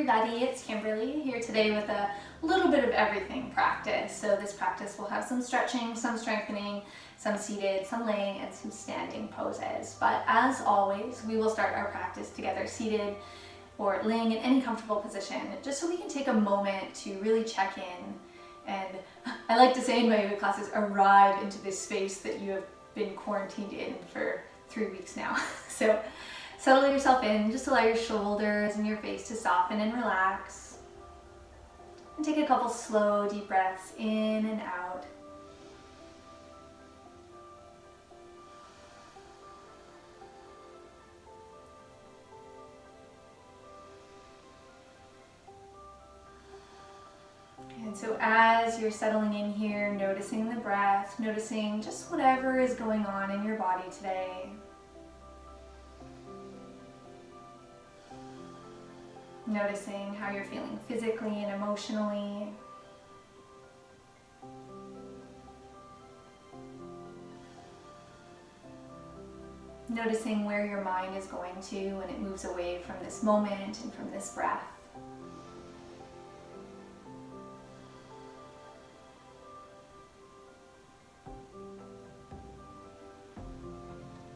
everybody, it's Kimberly here today with a little bit of everything practice. So this practice will have some stretching, some strengthening, some seated, some laying, and some standing poses. But as always, we will start our practice together seated or laying in any comfortable position, just so we can take a moment to really check in. And I like to say in my yoga classes, arrive into this space that you have been quarantined in for 3 weeks now. So settle yourself in, just allow your shoulders and your face to soften and relax. And take a couple slow, deep breaths in and out. And so as you're settling in here, noticing the breath, noticing just whatever is going on in your body today. Noticing how you're feeling physically and emotionally. Noticing where your mind is going to when it moves away from this moment and from this breath.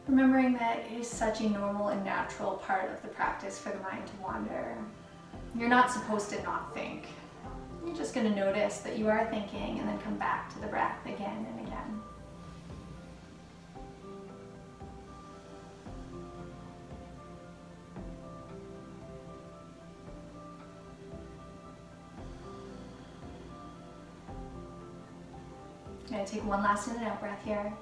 Remembering that it is such a normal and natural part of the practice for the mind to wander. You're not supposed to not think. You're just going to notice that you are thinking and then come back to the breath again and again. I'm going to take one last in and out breath here.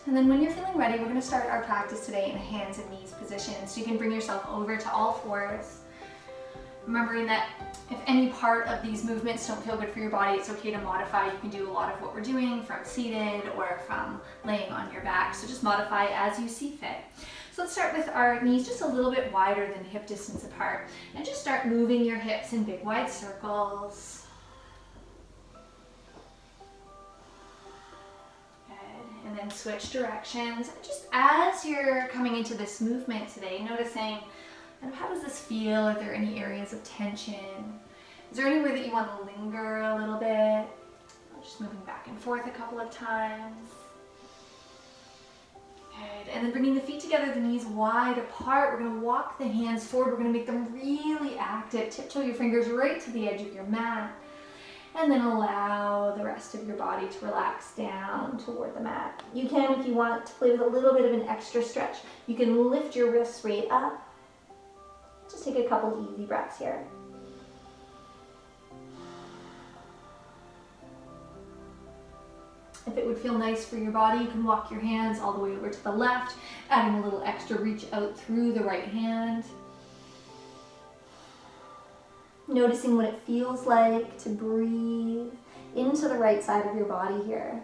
And then when you're feeling ready, we're going to start our practice today in a hands and knees position. So you can bring yourself over to all fours. Remembering that if any part of these movements don't feel good for your body, it's okay to modify. You can do a lot of what we're doing from seated or from laying on your back. So just modify as you see fit. So let's start with our knees just a little bit wider than hip distance apart. And just start moving your hips in big wide circles. And then switch directions. And just as you're coming into this movement today, noticing how does this feel? Are there any areas of tension? Is there anywhere that you want to linger a little bit? Just moving back and forth a couple of times. Good. And then bringing the feet together, the knees wide apart. We're going to walk the hands forward. We're going to make them really active. Tiptoe your fingers right to the edge of your mat. And then allow the rest of your body to relax down toward the mat. You can, if you want to play with a little bit of an extra stretch, you can lift your wrists right up. Just take a couple easy breaths here. If it would feel nice for your body, you can walk your hands all the way over to the left, adding a little extra reach out through the right hand. Noticing what it feels like to breathe into the right side of your body here.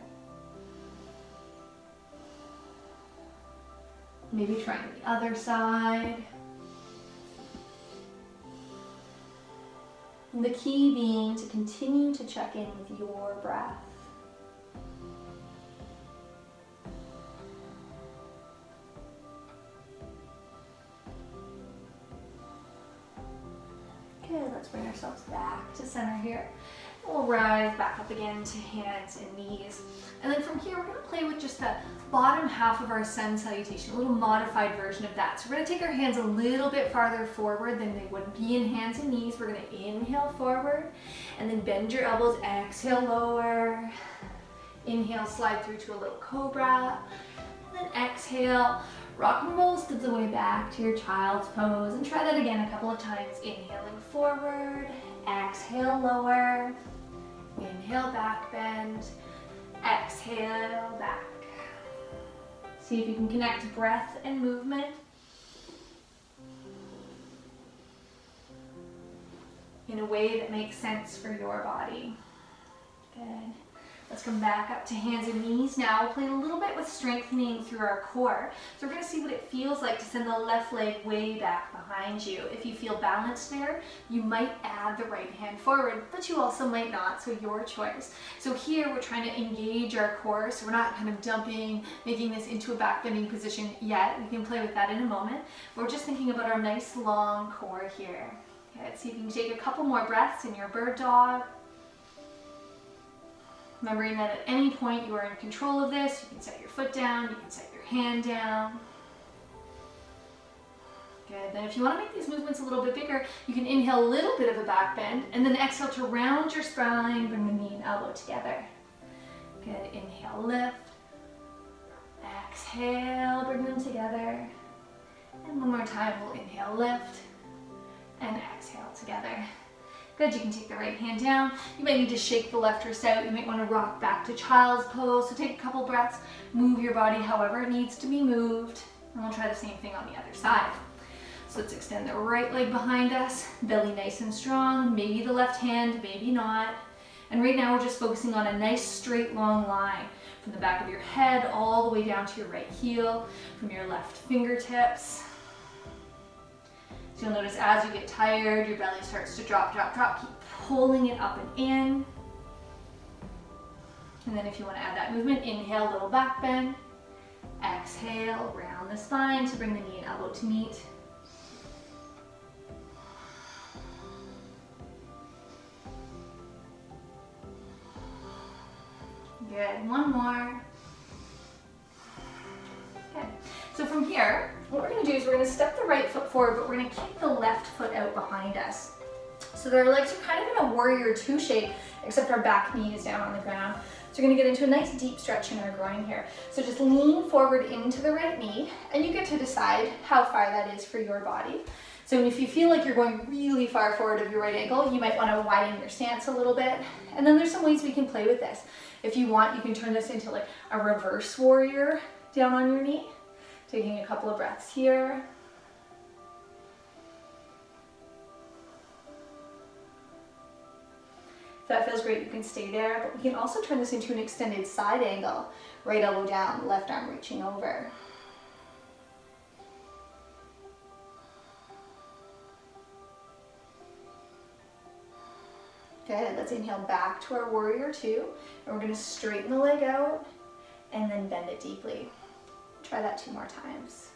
Maybe trying the other side. And the key being to continue to check in with your breath. Good, let's bring ourselves back to center here. We'll rise back up again to hands and knees. And then from here, we're going to play with just the bottom half of our sun salutation, a little modified version of that. So we're going to take our hands a little bit farther forward than they would be in hands and knees. We're going to inhale forward and then bend your elbows, exhale lower. Inhale, slide through to a little cobra. And then exhale, rock most of the way back to your child's pose. And try that again a couple of times. Inhaling forward, exhale lower. Inhale, back bend. Exhale, back. See if you can connect breath and movement. In a way that makes sense for your body. Good. Let's come back up to hands and knees now. We'll play a little bit with strengthening through our core. So we're going to see what it feels like to send the left leg way back behind you. If you feel balanced there, you might add the right hand forward, but you also might not, so your choice. So here we're trying to engage our core, so we're not kind of dumping, making this into a back bending position yet. We can play with that in a moment. We're just thinking about our nice long core here. Okay, let's see if you can take a couple more breaths in your bird dog. Remembering that at any point you are in control of this, you can set your foot down, you can set your hand down. Good, then if you want to make these movements a little bit bigger, you can inhale a little bit of a back bend and then exhale to round your spine, bring the knee and elbow together. Good, inhale, lift. Exhale, bring them together. And one more time, we'll inhale, lift, and exhale together. Good, you can take the right hand down. You might need to shake the left wrist out. You might want to rock back to child's pose. So take a couple breaths, move your body however it needs to be moved. And we'll try the same thing on the other side. So let's extend the right leg behind us, belly nice and strong, maybe the left hand, maybe not. And right now we're just focusing on a nice straight long line from the back of your head all the way down to your right heel, from your left fingertips. So you'll notice as you get tired, your belly starts to drop, drop, drop. Keep pulling it up and in. And then if you want to add that movement, inhale, little back bend. Exhale, round the spine to bring the knee and elbow to meet. Good, one more. Good. So from here, what we're going to do is we're going to step the right foot forward, but we're going to kick the left foot out behind us. So that our legs are kind of in a warrior two shape, except our back knee is down on the ground. So we're going to get into a nice deep stretch in our groin here. So just lean forward into the right knee, and you get to decide how far that is for your body. So if you feel like you're going really far forward of your right ankle, you might want to widen your stance a little bit. And then there's some ways we can play with this. If you want, you can turn this into like a reverse warrior down on your knee. Taking a couple of breaths here. If that feels great, you can stay there, but we can also turn this into an extended side angle. Right elbow down, left arm reaching over. Good, let's inhale back to our warrior two, and we're going to straighten the leg out and then bend it deeply. Try that 2 more times.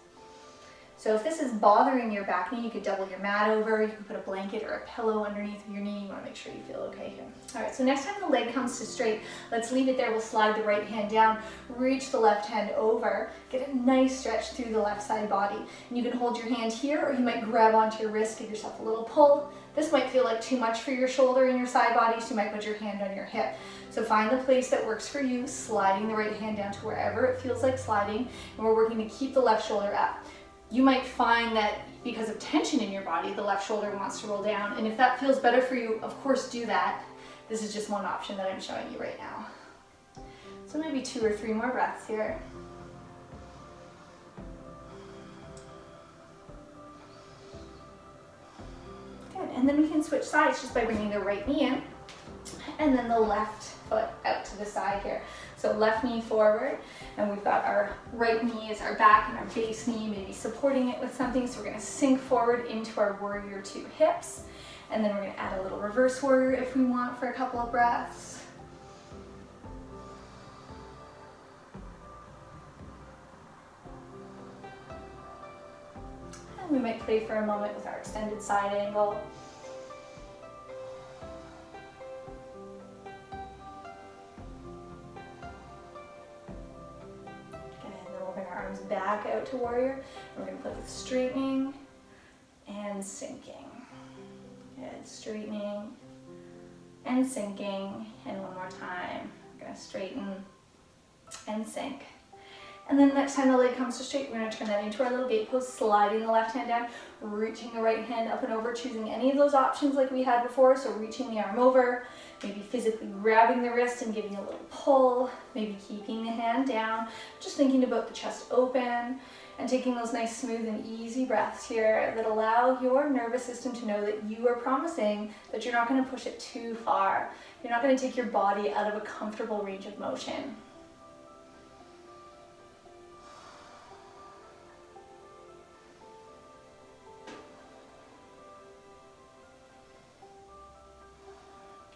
So if this is bothering your back knee, you could double your mat over, you can put a blanket or a pillow underneath your knee. You want to make sure you feel okay here. All right, so next time the leg comes to straight, let's leave it there. We'll slide the right hand down, reach the left hand over, get a nice stretch through the left side body. And you can hold your hand here, or you might grab onto your wrist, give yourself a little pull. This might feel like too much for your shoulder and your side body, so you might put your hand on your hip. So find the place that works for you, sliding the right hand down to wherever it feels like sliding, and we're working to keep the left shoulder up. You might find that because of tension in your body, the left shoulder wants to roll down, and if that feels better for you, of course do that. This is just one option that I'm showing you right now. So maybe 2 or 3 more breaths here. Good, and then we can switch sides just by bringing the right knee in, and then the left foot out to the side here. So left knee forward, and we've got our right knee as our back and our base knee, maybe supporting it with something. So we're going to sink forward into our warrior two hips, and then we're going to add a little reverse warrior if we want for a couple of breaths. And we might play for a moment with our extended side angle. Back out to warrior, and we're going to play with straightening and sinking. Good, straightening and sinking, and one more time. We're going to straighten and sink. And then next time the leg comes to straight, we're going to turn that into our little gate pose, sliding the left hand down, reaching the right hand up and over, choosing any of those options like we had before. So reaching the arm over, maybe physically grabbing the wrist and giving a little pull, maybe keeping the hand down, just thinking about the chest open, And taking those nice, smooth, and easy breaths here that allow your nervous system to know that you are promising that you're not going to push it too far. You're not going to take your body out of a comfortable range of motion.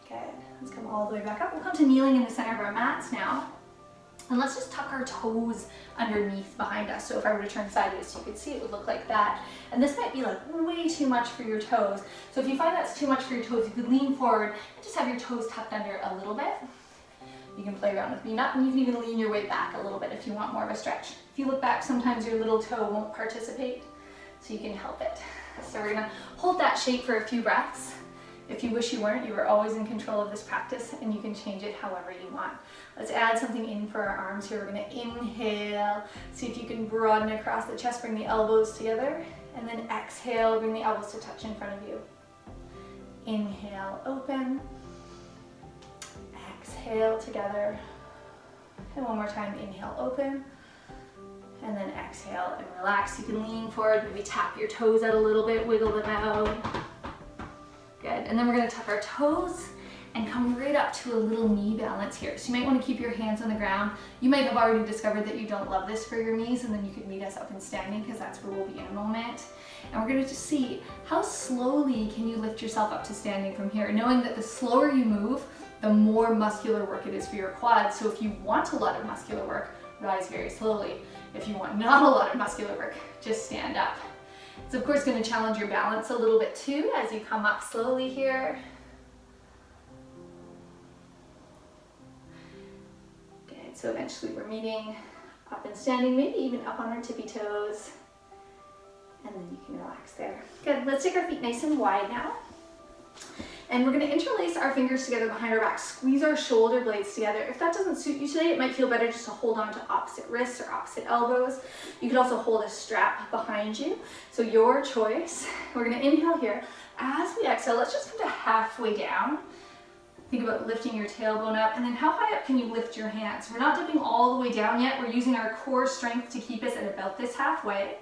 Good. Let's come all the way back up. We'll come to kneeling in the center of our mats now. And let's just tuck our toes underneath behind us. So if I were to turn sideways so you could see, it would look like that. And this might be like way too much for your toes. So if you find that's too much for your toes, you could lean forward and just have your toes tucked under a little bit. You can play around with being up, and you can even lean your weight back a little bit if you want more of a stretch. If you look back, sometimes your little toe won't participate, so you can help it. So we're gonna hold that shape for a few breaths. If you wish you weren't, you are always in control of this practice, and you can change it however you want. Let's add something in for our arms here. We're gonna inhale, see if you can broaden across the chest, bring the elbows together, and then exhale, bring the elbows to touch in front of you. Inhale, open. Exhale together. And one more time, inhale, open. And then exhale and relax. You can lean forward, maybe tap your toes out a little bit, wiggle them out. Good, and then we're gonna tuck our toes and come right up to a little knee balance here. So you might wanna keep your hands on the ground. You might have already discovered that you don't love this for your knees, and then you could meet us up in standing, because that's where we'll be in a moment. And we're gonna just see how slowly can you lift yourself up to standing from here, knowing that the slower you move, the more muscular work it is for your quads. So if you want a lot of muscular work, rise very slowly. If you want not a lot of muscular work, just stand up. It's of course going to challenge your balance a little bit too as you come up slowly here. Good, so eventually we're meeting up and standing, maybe even up on our tippy toes. And then you can relax there. Good, let's take our feet nice and wide now. And we're going to interlace our fingers together behind our back, squeeze our shoulder blades together. If that doesn't suit you today, it might feel better just to hold on to opposite wrists or opposite elbows. You could also hold a strap behind you. So your choice. We're going to inhale here. As we exhale, let's just come to halfway down. Think about lifting your tailbone up, and then how high up can you lift your hands? We're not dipping all the way down yet. We're using our core strength to keep us at about this halfway.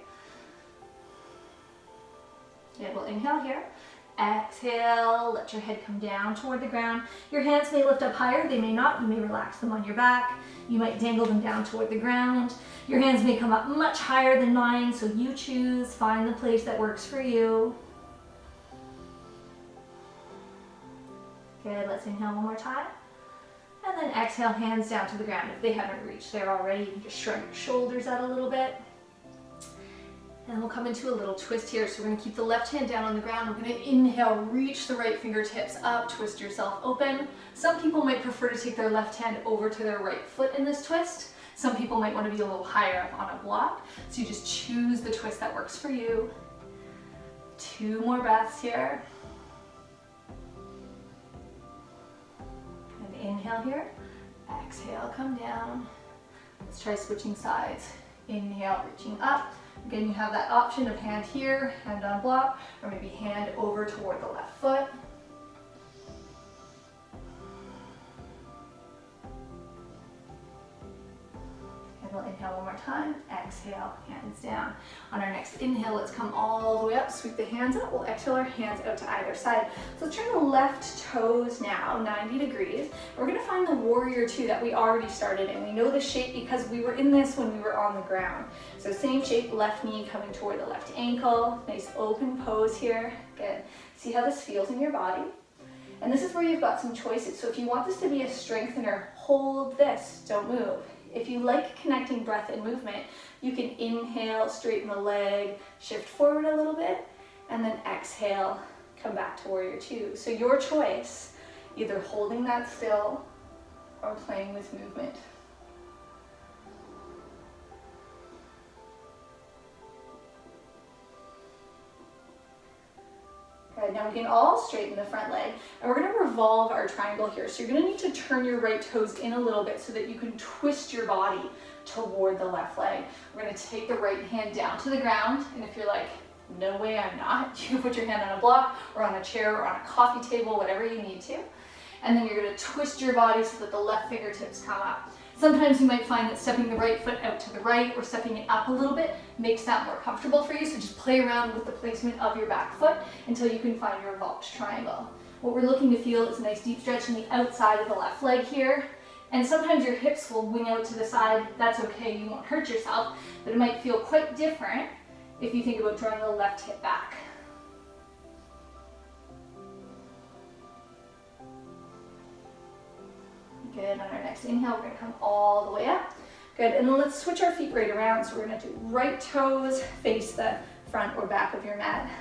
Good, we'll inhale here. Exhale, let your head come down toward the ground. Your hands may lift up higher, they may not. You may relax them on your back. You might dangle them down toward the ground. Your hands may come up much higher than mine, so you choose, find the place that works for you. Good, let's inhale one more time. And then exhale, hands down to the ground. If they haven't reached there already, you can just shrug your shoulders out a little bit. And we'll come into a little twist here. So we're gonna keep the left hand down on the ground. We're gonna inhale, reach the right fingertips up, twist yourself open. Some people might prefer to take their left hand over to their right foot in this twist. Some people might wanna be a little higher up on a block. So you just choose the twist that works for you. 2 more breaths here. And inhale here, exhale, come down. Let's try switching sides. Inhale, reaching up. Again, you have that option of hand here, hand on block, or maybe hand over toward the left foot. And we'll inhale one more time, exhale, hands down. On our next inhale, let's come all the way up, sweep the hands up. We'll exhale our hands out to either side. So let's turn the left toes now, 90 degrees. We're gonna find the warrior two that we already started in. We know the shape because we were in this when we were on the ground. So same shape, left knee coming toward the left ankle. Nice open pose here. Good. See how this feels in your body. And this is where you've got some choices. So if you want this to be a strengthener, hold this, don't move. If you like connecting breath and movement, you can inhale, straighten the leg, shift forward a little bit, and then exhale, come back to warrior two. So your choice, either holding that still or playing with movement. Good, now we can all straighten the front leg, and we're gonna revolve our triangle here. So you're gonna need to turn your right toes in a little bit so that you can twist your body toward the left leg. We're gonna take the right hand down to the ground, and if you're like, no way I'm not, you can put your hand on a block or on a chair or on a coffee table, whatever you need to. And then you're gonna twist your body so that the left fingertips come up. Sometimes you might find that stepping the right foot out to the right or stepping it up a little bit makes that more comfortable for you. So just play around with the placement of your back foot until you can find your revolved triangle. What we're looking to feel is a nice deep stretch in the outside of the left leg here. And sometimes your hips will wing out to the side. That's okay, you won't hurt yourself, but it might feel quite different if you think about drawing the left hip back. Good, on our next inhale, we're gonna come all the way up. Good, and then let's switch our feet right around. So we're gonna do right toes face the front or back of your mat.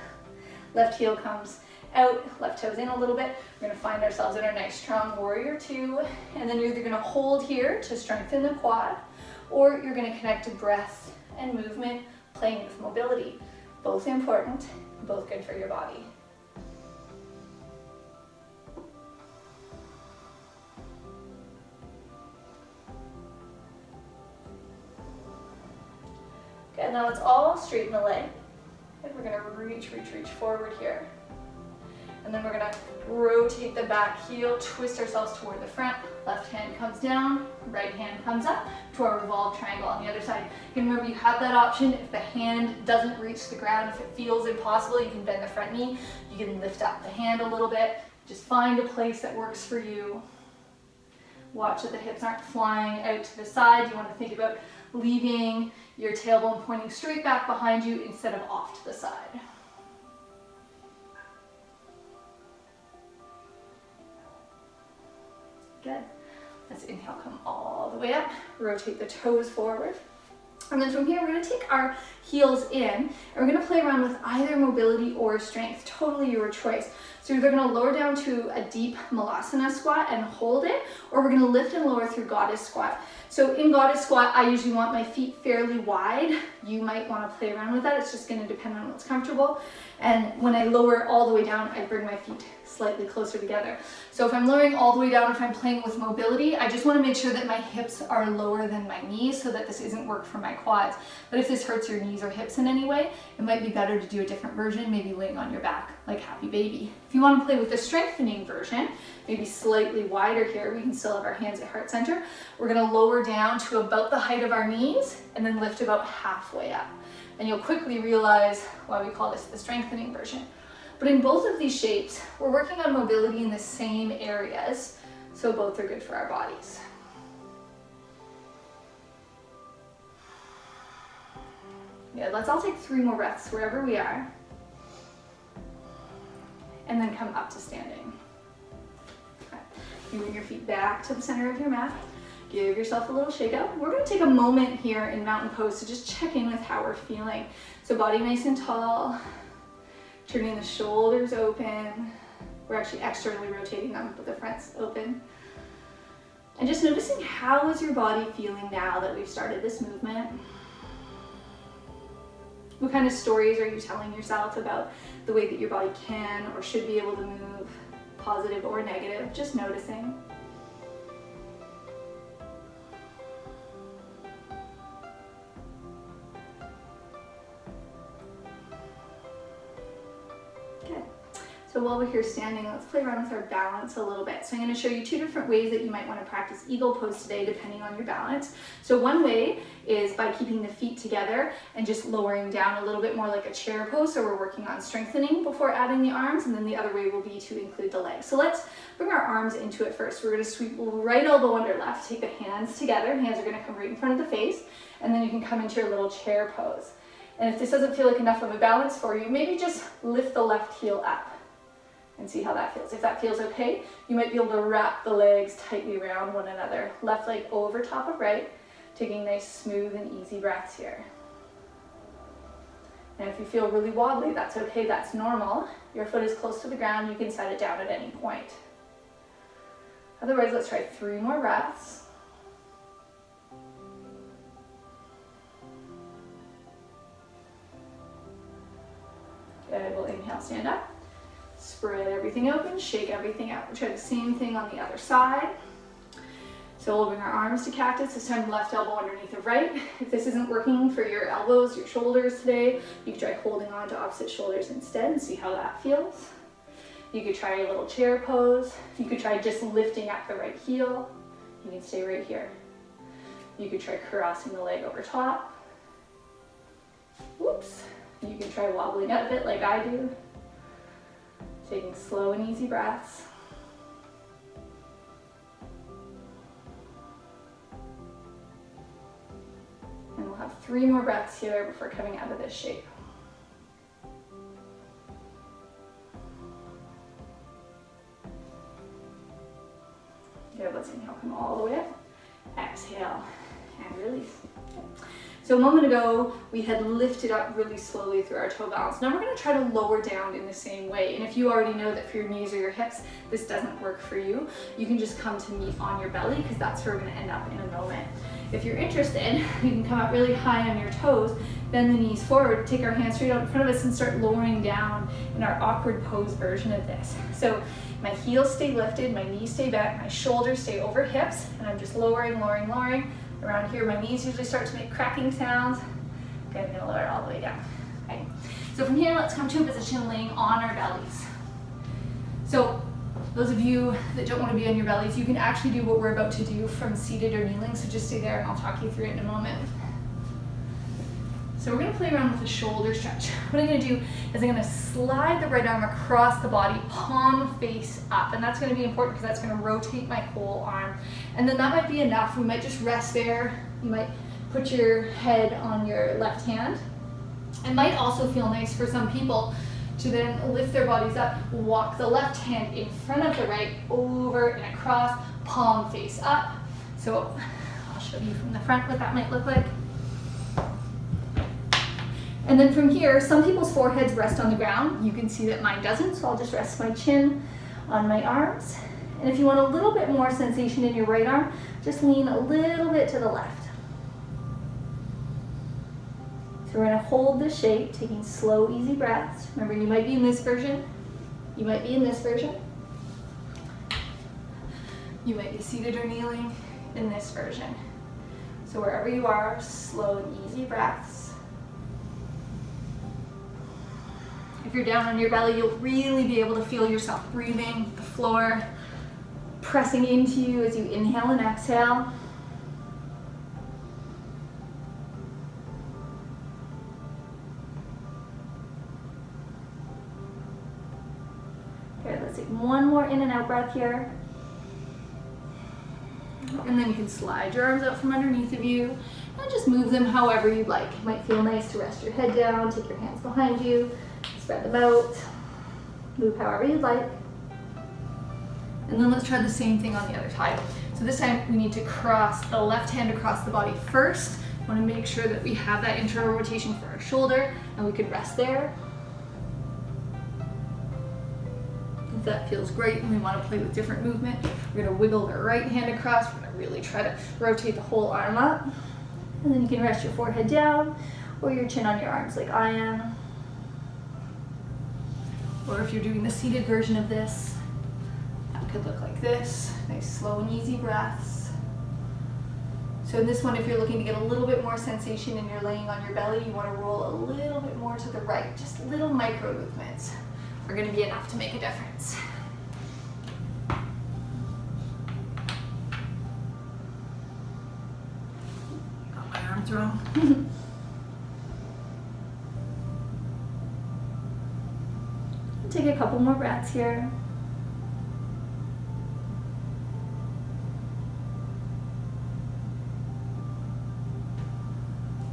Left heel comes out, left toes in a little bit. We're gonna find ourselves in our nice strong warrior two, and then you're either gonna hold here to strengthen the quad, or you're gonna connect to breath and movement, playing with mobility. Both important, both good for your body. Good, now let's all straighten the leg. And we're gonna reach forward here. And then we're gonna rotate the back heel, twist ourselves toward the front. Left hand comes down, right hand comes up to our revolved triangle on the other side. You can remember you have that option. If the hand doesn't reach the ground, if it feels impossible, you can bend the front knee. You can lift up the hand a little bit. Just find a place that works for you. Watch that the hips aren't flying out to the side. You want to think about leaving your tailbone pointing straight back behind you instead of off to the side. Good. Let's inhale, come all the way up. Rotate the toes forward. And then from here, we're gonna take our heels in, and we're gonna play around with either mobility or strength, totally your choice. So you're either gonna lower down to a deep Malasana squat and hold it, or we're gonna lift and lower through Goddess squat. So in Goddess squat, I usually want my feet fairly wide. You might wanna play around with that. It's just gonna depend on what's comfortable. And when I lower all the way down, I bring my feet slightly closer together. So if I'm lowering all the way down, if I'm playing with mobility, I just wanna make sure that my hips are lower than my knees so that this isn't work for my quads. But if this hurts your knees or hips in any way, it might be better to do a different version, maybe laying on your back like Happy Baby. If you wanna play with the strengthening version, maybe slightly wider here, we can still have our hands at heart center. We're gonna lower down to about the height of our knees and then lift about halfway up. And you'll quickly realize why we call this the strengthening version. But in both of these shapes, we're working on mobility in the same areas, so both are good for our bodies. Good, let's all take 3 more breaths wherever we are. And then come up to standing. Okay. You bring your feet back to the center of your mat. Give yourself a little shake out. We're gonna take a moment here in mountain pose to just check in with how we're feeling. So body nice and tall, turning the shoulders open. We're actually externally rotating them, but the front's open. And just noticing how is your body feeling now that we've started this movement. What kind of stories are you telling yourself about the way that your body can or should be able to move, positive or negative? Just noticing. Good. So while we're here standing, let's play around with our balance a little bit. So I'm going to show you 2 different ways that you might want to practice eagle pose today, depending on your balance. So one way is by keeping the feet together and just lowering down a little bit more like a chair pose. So we're working on strengthening before adding the arms. And then the other way will be to include the legs. So let's bring our arms into it first. We're going to sweep right elbow under left, take the hands together. Hands are going to come right in front of the face. And then you can come into your little chair pose. And if this doesn't feel like enough of a balance for you, maybe just lift the left heel up and see how that feels. If that feels okay, you might be able to wrap the legs tightly around one another. Left leg over top of right, taking nice, smooth, and easy breaths here. And if you feel really wobbly, that's okay, that's normal. Your foot is close to the ground, you can set it down at any point. Otherwise, let's try 3 more breaths. Good, we'll inhale, stand up. Spread everything open, shake everything out. We'll try the same thing on the other side. So we'll bring our arms to cactus, this time left elbow underneath of right. If this isn't working for your elbows, your shoulders today, you can try holding on to opposite shoulders instead and see how that feels. You could try a little chair pose. You could try just lifting up the right heel. You can stay right here. You could try crossing the leg over top. Whoops. You can try wobbling out a bit like I do. Taking slow and easy breaths. And we'll have 3 more breaths here before coming out of this shape. Good, let's inhale, come all the way up. Exhale and release. Okay. So a moment ago, we had lifted up really slowly through our toe balance. Now we're gonna try to lower down in the same way. And if you already know that for your knees or your hips, this doesn't work for you, you can just come to meet on your belly, because that's where we're gonna end up in a moment. If you're interested, you can come up really high on your toes, bend the knees forward, take our hands straight out in front of us and start lowering down in our awkward pose version of this. So my heels stay lifted, my knees stay bent, my shoulders stay over hips, and I'm just lowering, lowering, lowering. Around here, my knees usually start to make cracking sounds. Okay, I'm gonna lower it all the way down. Okay. So from here, let's come to a position laying on our bellies. So those of you that don't want to be on your bellies, you can actually do what we're about to do from seated or kneeling, so just stay there and I'll talk you through it in a moment. So we're gonna play around with a shoulder stretch. What I'm gonna do is I'm gonna slide the right arm across the body, palm face up, and that's gonna be important because that's gonna rotate my whole arm. And then that might be enough. We might just rest there. You might put your head on your left hand. It might also feel nice for some people to then lift their bodies up, walk the left hand in front of the right, over and across, palm face up. So I'll show you from the front what that might look like. And then from here, some people's foreheads rest on the ground. You can see that mine doesn't, so I'll just rest my chin on my arms. And if you want a little bit more sensation in your right arm, just lean a little bit to the left. So we're gonna hold this shape, taking slow, easy breaths. Remember, you might be in this version. You might be in this version. You might be seated or kneeling in this version. So wherever you are, slow and easy breaths. If you're down on your belly, you'll really be able to feel yourself breathing, the floor pressing into you as you inhale and exhale. Okay, let's take one more in and out breath here. And then you can slide your arms out from underneath of you and just move them however you'd like. It might feel nice to rest your head down, take your hands behind you, spread them out, move however you'd like. And then let's try the same thing on the other side. So this time we need to cross the left hand across the body first. We want to make sure that we have that internal rotation for our shoulder, and we could rest there. If that feels great and we want to play with different movement, we're going to wiggle the right hand across. We're going to really try to rotate the whole arm up. And then you can rest your forehead down or your chin on your arms like I am. Or if you're doing the seated version of this, that could look like this. Nice slow and easy breaths. So in this one, if you're looking to get a little bit more sensation and you're laying on your belly, you want to roll a little bit more to the right. Just little micro movements are going to be enough to make a difference. Got my arms wrong. Take a couple more breaths here.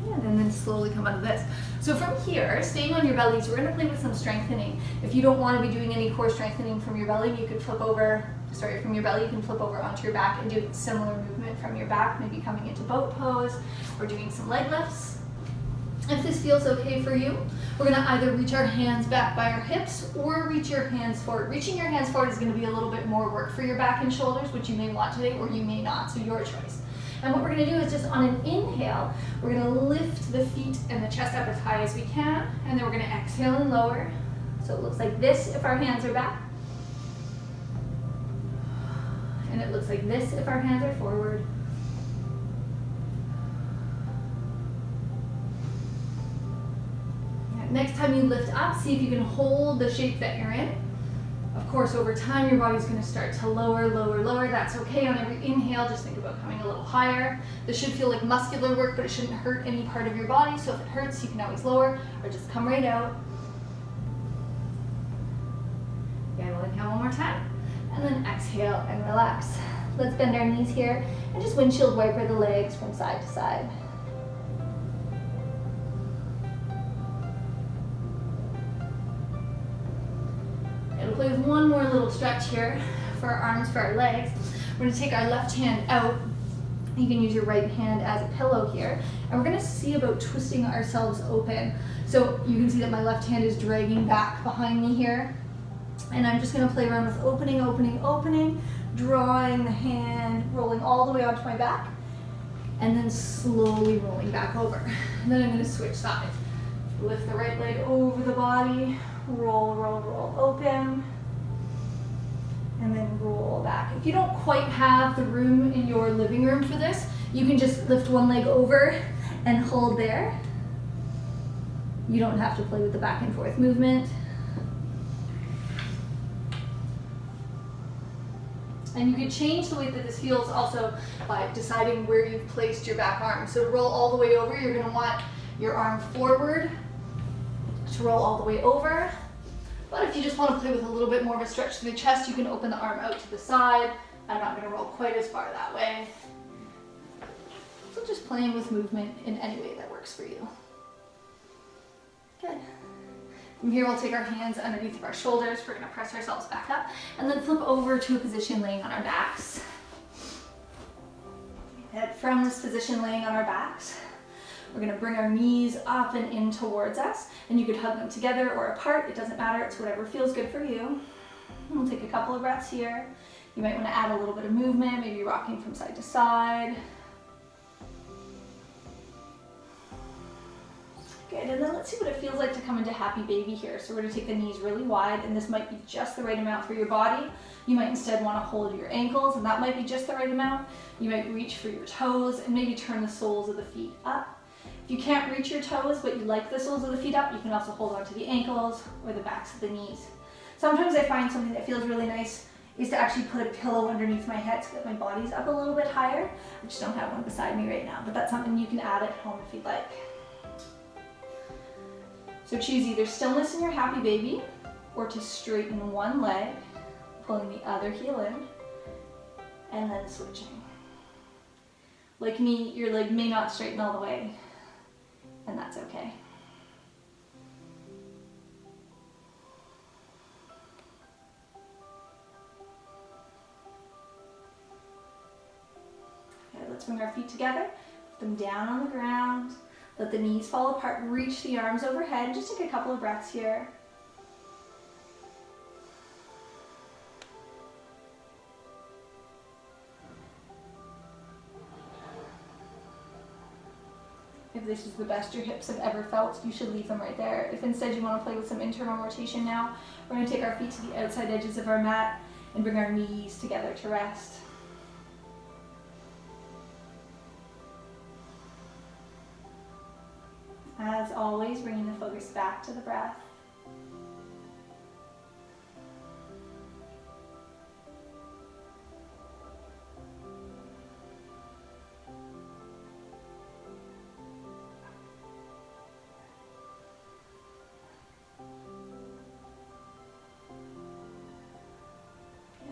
And then slowly come out of this. So from here, staying on your bellies, we're going to play with some strengthening. If you don't want to be doing any core strengthening from your belly, you can flip over, from your belly, you can flip over onto your back and do a similar movement from your back, maybe coming into boat pose or doing some leg lifts. If this feels okay for you, we're going to either reach our hands back by our hips or reach your hands forward. Reaching your hands forward is going to be a little bit more work for your back and shoulders, which you may want today or you may not, so your choice. And what we're going to do is just on an inhale, we're going to lift the feet and the chest up as high as we can, and then we're going to exhale and lower. So it looks like this if our hands are back. And it looks like this if our hands are forward. Next time you lift up, see if you can hold the shape that you're in. Of course, over time, your body's gonna start to lower, lower, lower. That's okay. On every inhale, just think about coming a little higher. This should feel like muscular work, but it shouldn't hurt any part of your body. So if it hurts, you can always lower or just come right out. Yeah, we'll inhale one more time. And then exhale and relax. Let's bend our knees here and just windshield wiper the legs from side to side. We'll play with one more little stretch here for our arms, for our legs. We're gonna take our left hand out. You can use your right hand as a pillow here. And we're gonna see about twisting ourselves open. So you can see that my left hand is dragging back behind me here. And I'm just gonna play around with opening, opening, opening, drawing the hand, rolling all the way onto my back, and then slowly rolling back over. And then I'm gonna switch sides. Lift the right leg over the body, roll, roll, roll, open, and then roll back. If you don't quite have the room in your living room for this, you can just lift one leg over and hold there. You don't have to play with the back and forth movement. And you can change the way that this feels also by deciding where you've placed your back arm. So to roll all the way over, you're gonna want your arm forward to roll all the way over. But if you just want to play with a little bit more of a stretch to the chest, you can open the arm out to the side. I'm not going to roll quite as far that way. So just playing with movement in any way that works for you. Good. From here, we'll take our hands underneath of our shoulders. We're going to press ourselves back up and then flip over to a position laying on our backs. And from this position laying on our backs, we're gonna bring our knees up and in towards us, and you could hug them together or apart, it doesn't matter, it's whatever feels good for you. And we'll take a couple of breaths here. You might wanna add a little bit of movement, maybe rocking from side to side. Good, and then let's see what it feels like to come into happy baby here. So we're gonna take the knees really wide, and this might be just the right amount for your body. You might instead wanna hold your ankles, and that might be just the right amount. You might reach for your toes, and maybe turn the soles of the feet up. If you can't reach your toes, but you like the soles of the feet up, you can also hold on to the ankles or the backs of the knees. Sometimes I find something that feels really nice is to actually put a pillow underneath my head so that my body's up a little bit higher. I just don't have one beside me right now, but that's something you can add at home if you'd like. So choose either stillness in your happy baby or to straighten one leg, pulling the other heel in, and then switching. Like me, your leg may not straighten all the way, and that's okay. Okay, let's bring our feet together, put them down on the ground, let the knees fall apart, reach the arms overhead, just take a couple of breaths here. If this is the best your hips have ever felt, you should leave them right there. If instead you want to play with some internal rotation now, we're going to take our feet to the outside edges of our mat and bring our knees together to rest. As always, bringing the focus back to the breath.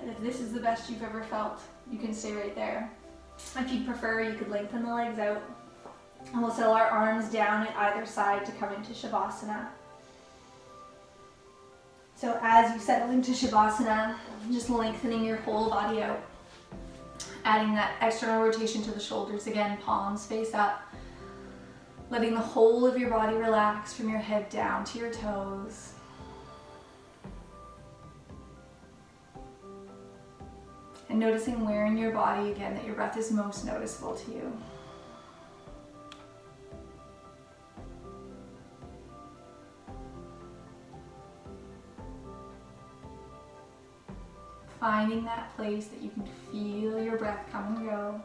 If this is the best you've ever felt, you can stay right there. If you prefer, you could lengthen the legs out. And we'll settle our arms down at either side to come into Shavasana. So as you settle into Shavasana, just lengthening your whole body out. Adding that external rotation to the shoulders again, palms face up. Letting the whole of your body relax from your head down to your toes. And noticing where in your body, again, that your breath is most noticeable to you. Finding that place that you can feel your breath come and go.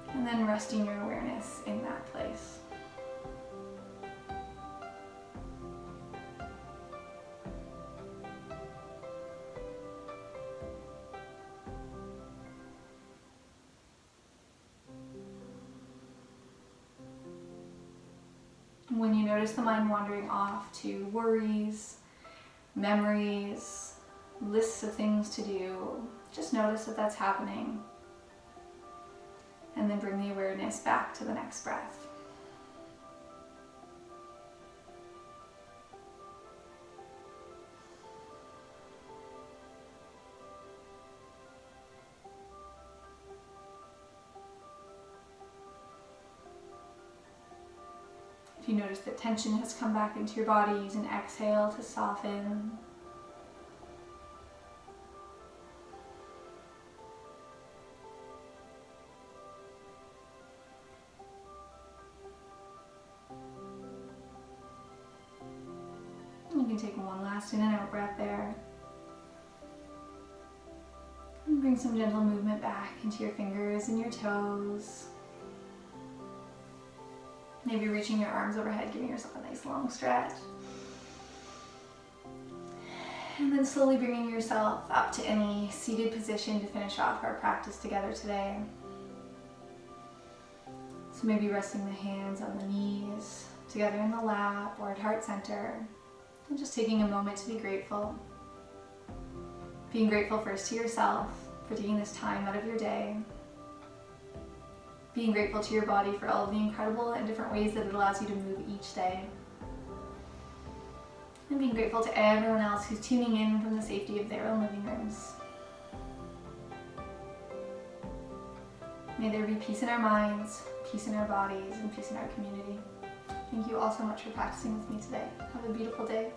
And then resting your awareness in that place. When you notice the mind wandering off to worries, memories, lists of things to do, just notice that that's happening. And then bring the awareness back to the next breath. If you notice that tension has come back into your body, use an exhale to soften. You can take one last in and out breath there. And bring some gentle movement back into your fingers and your toes. Maybe reaching your arms overhead, giving yourself a nice long stretch. And then slowly bringing yourself up to any seated position to finish off our practice together today. So maybe resting the hands on the knees, together in the lap or at heart center. And just taking a moment to be grateful. Being grateful first to yourself for taking this time out of your day. Being grateful to your body for all of the incredible and different ways that it allows you to move each day. And being grateful to everyone else who's tuning in from the safety of their own living rooms. May there be peace in our minds, peace in our bodies, and peace in our community. Thank you all so much for practicing with me today. Have a beautiful day.